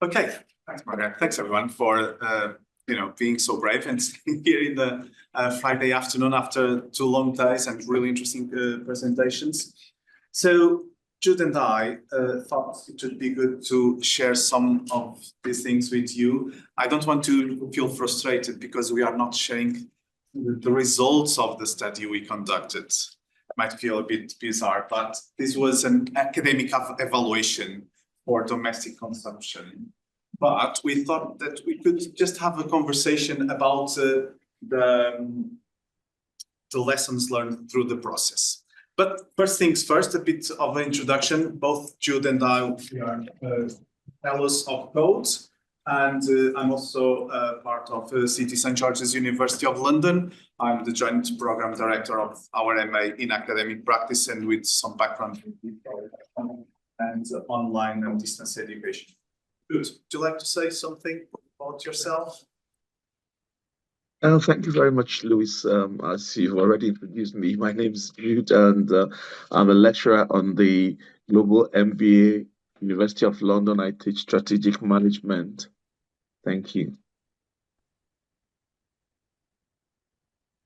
Okay, thanks, Margaret. Thanks everyone for being so brave and staying here in the Friday afternoon after 2 long days and really interesting presentations. So Jude and I thought it would be good to share some of these things with you. I don't want to feel frustrated because we are not sharing the results of the study we conducted. It might feel a bit bizarre, but this was an academic evaluation for domestic consumption. But we thought that we could just have a conversation about the lessons learned through the process. But first things first, a bit of an introduction. Both Jude and I are fellows of code, and I'm also part of City St. George's University of London. I'm the joint program director of our MA in academic practice and with some background and online and distance education. Good. Would you like to say something about yourself? Thank you very much, Luis. As you've already introduced me, my name is Jude, and I'm a lecturer on the Global MBA, University of London. I teach strategic management. Thank you.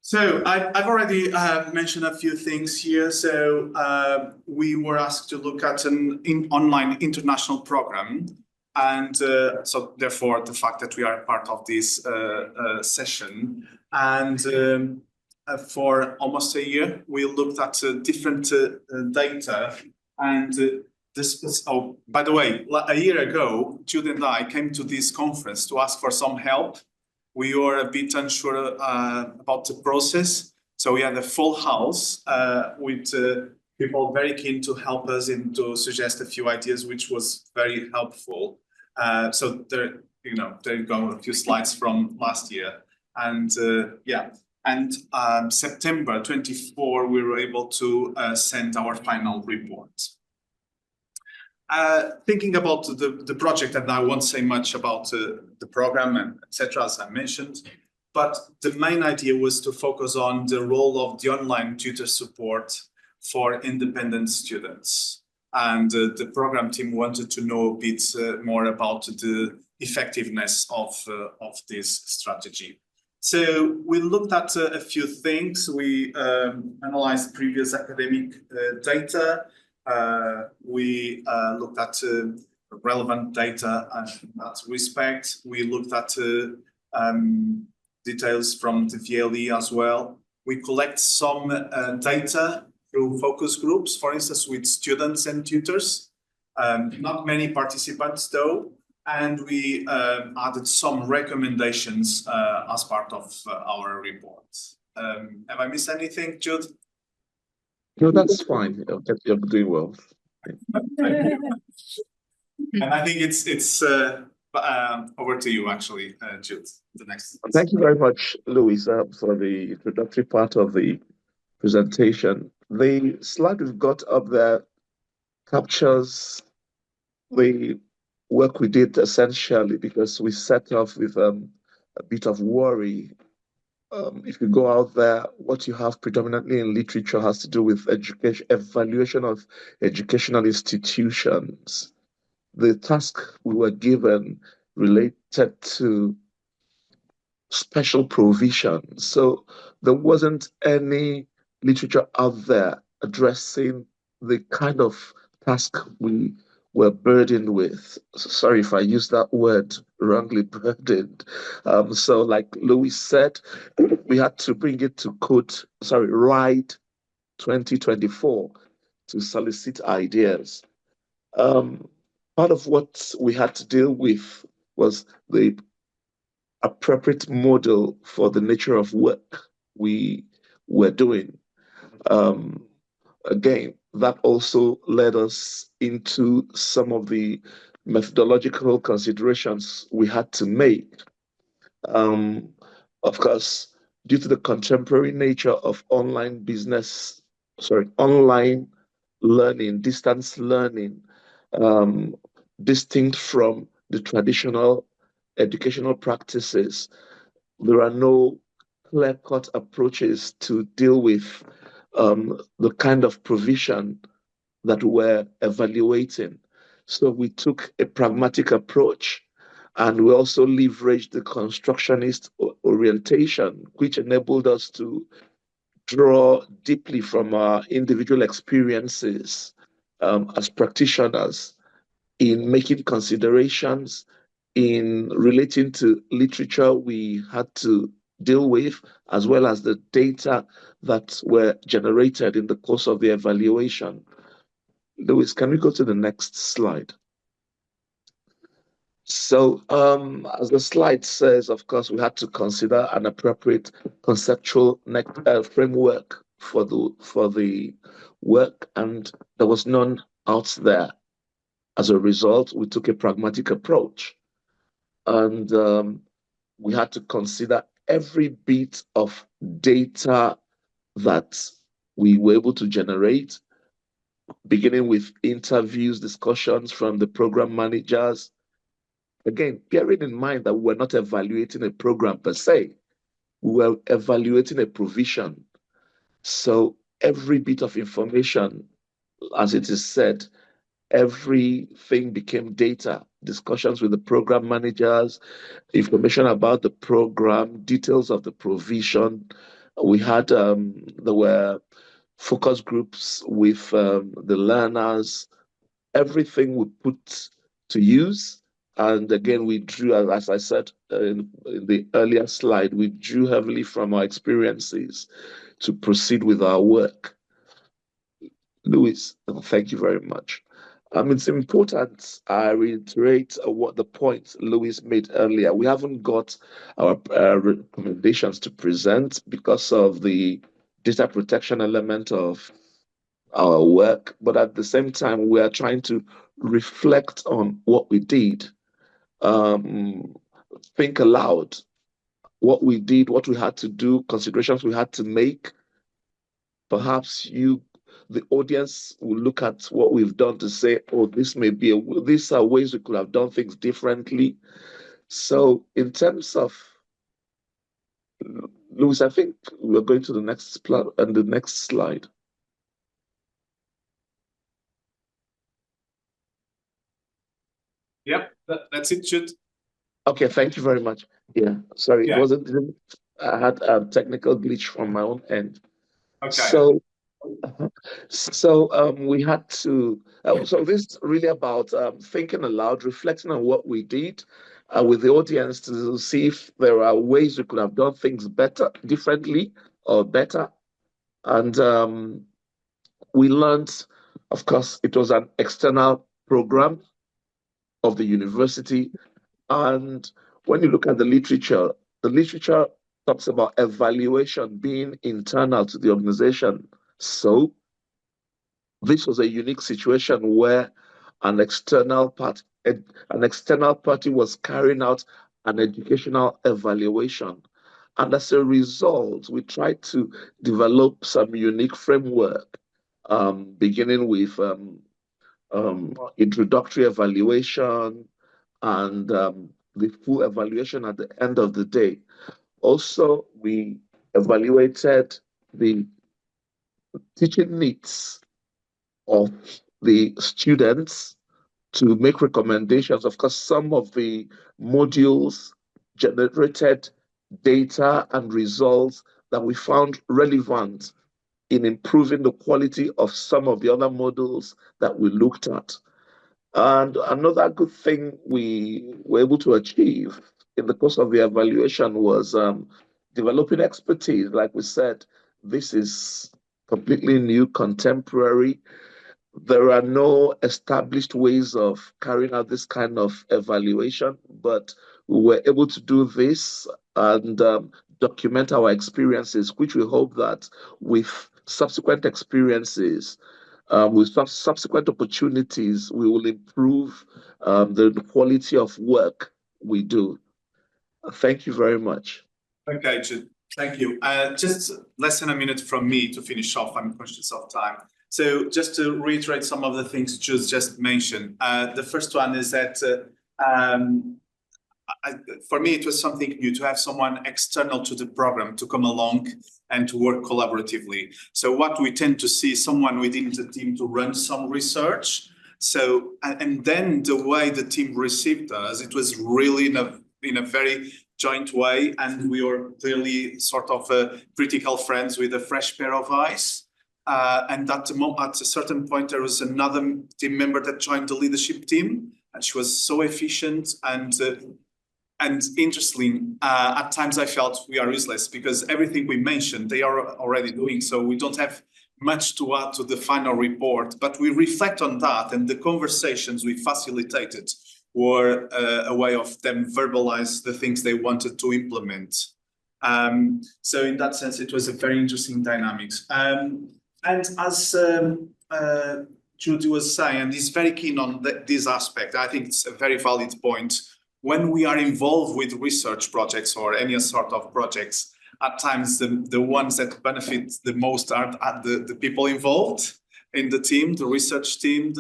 So I've already mentioned a few things here. So we were asked to look at an online international program. And so therefore, the fact that we are part of this session. And for almost a year, we looked at different data. And oh, by the way, a year ago, Jude and I came to this conference to ask for some help. We were a bit unsure about the process. So we had a full house with people very keen to help us and to suggest a few ideas, which was very helpful. So there you go, a few slides from last year. And September 24, we were able to send our final report. Thinking about the project, and I won't say much about the program and etc. as I mentioned, but the main idea was to focus on the role of the online tutor support for independent students. And the program team wanted to know a bit more about the effectiveness of this strategy. So we looked at a few things. We analyzed previous academic data. We looked at relevant data in that respect. We looked at details from the VLE as well. We collect some data through focus groups, for instance, with students and tutors. Not many participants though. And we added some recommendations as part of our report. Have I missed anything, Jude? No, that's fine. You're doing well. And I think it's over to you, actually, Jude. The next. Thank you very much, Luis, for the introductory part of the presentation. The slide we've got up there captures the work we did essentially because we set off with a bit of worry. If you go out there, what you have predominantly in literature has to do with education, evaluation of educational institutions. The task we were given related to special provision. So there wasn't any literature out there addressing the kind of task we were burdened with. Sorry if I use that word wrongly, burdened. So like Louis said, we had to bring it to RIDE 2024 to solicit ideas. Part of what we had to deal with was the appropriate model for the nature of work we were doing. Again, that also led us into some of the methodological considerations we had to make. Of course, due to the contemporary nature of online learning, distance learning, distinct from the traditional educational practices, there are no clear-cut approaches to deal with the kind of provision that we're evaluating. So we took a pragmatic approach, and we also leveraged the constructionist orientation, which enabled us to draw deeply from our individual experiences as practitioners in making considerations, in relating to literature we had to deal with, as well as the data that were generated in the course of the evaluation. Louis, can we go to the next slide? So, as the slide says, of course, we had to consider an appropriate conceptual framework for the work, and there was none out there. As a result, we took a pragmatic approach, and we had to consider every bit of data that we were able to generate, beginning with interviews, discussions from the program managers. Again, bearing in mind that we're not evaluating a program per se, we were evaluating a provision. So every bit of information, as it is said, everything became data. Discussions with the program managers, information about the program, details of the provision. We had, there were focus groups with the learners, everything we put to use. And again, we drew, as I said in the earlier slide, we drew heavily from our experiences to proceed with our work. Louis, thank you very much. It's important I reiterate what the point Louis made earlier. We haven't got our recommendations to present because of the data protection element of our work, but at the same time, we are trying to reflect on what we did, um, think aloud, what we did, what we had to do, considerations we had to make. Perhaps the audience, will look at what we've done to say, oh, this may be, these are ways we could have done things differently. So in terms of, Louis, I think we're going to the next and the next slide. Yep, that's it, Jude. Okay, thank you very much. Yeah, sorry, Yeah. it wasn't, I had a technical glitch from my own end. Okay. So we had to, so this is really about thinking aloud, reflecting on what we did with the audience to see if there are ways we could have done things better, differently, or better. And we learned, of course, it was an external program of the university. And when you look at the literature talks about evaluation being internal to the organization. So this was a unique situation where an external party, was carrying out an educational evaluation. And as a result, we tried to develop some unique framework, beginning with introductory evaluation and the full evaluation at the end of the day. Also, we evaluated the teaching needs of the students to make recommendations. Of course, some of the modules generated data and results that we found relevant in improving the quality of some of the other modules that we looked at. And another good thing we were able to achieve in the course of the evaluation was developing expertise. Like we said, this is completely new, contemporary. There are no established ways of carrying out this kind of evaluation, but we were able to do this and document our experiences, which we hope that with subsequent experiences, with subsequent opportunities, we will improve the quality of work we do. Thank you very much. Okay, Jude. Thank you. Just less than a minute from me to finish off. I'm conscious of time. So just to reiterate some of the things Jude just mentioned. The first one is that for me, it was something new to have someone external to the program to come along and to work collaboratively. So what we tend to see is someone within the team to run some research, So, and then the way the team received us, it was really in a very joint way, and we were clearly sort of critical friends with a fresh pair of eyes. And at a certain point, there was another team member that joined the leadership team, and she was so efficient and interesting. At times, I felt we are useless because everything we mentioned, they are already doing. So we don't have much to add to the final report, but we reflect on that, and the conversations we facilitated were a way of them verbalize the things they wanted to implement. So in that sense, it was a very interesting dynamics. And as Jude was saying, and he's very keen on this aspect, I think it's a very valid point. When we are involved with research projects or any sort of projects, at times the ones that benefit the most are the people involved in the team, the research team.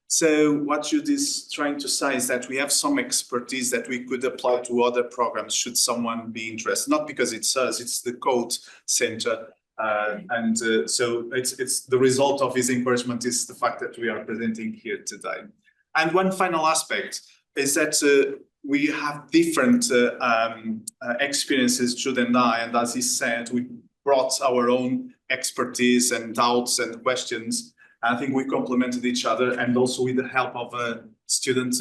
So what Jude is trying to say is that we have some expertise that we could apply to other programs should someone be interested. Not because it's us, it's the Code Center. So it's the result of his encouragement is the fact that we are presenting here today. And one final aspect is that we have different experiences, Jude and I, and as he said, we brought our own expertise and doubts and questions. I think we complemented each other, and also with the help of a student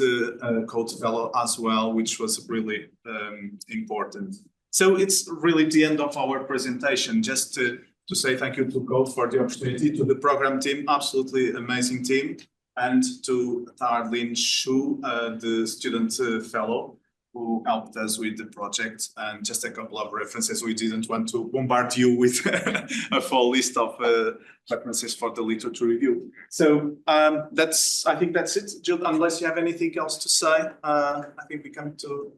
code fellow as well, which was really important. So it's really the end of our presentation. Just to say thank you to Code for the opportunity, to the program team, absolutely amazing team, and to Darlene Shu, the student fellow, who helped us with the project. And just a couple of references. We didn't want to bombard you with a full list of references for the literature review. So I think that's it, Jude, unless you have anything else to say. I think we come to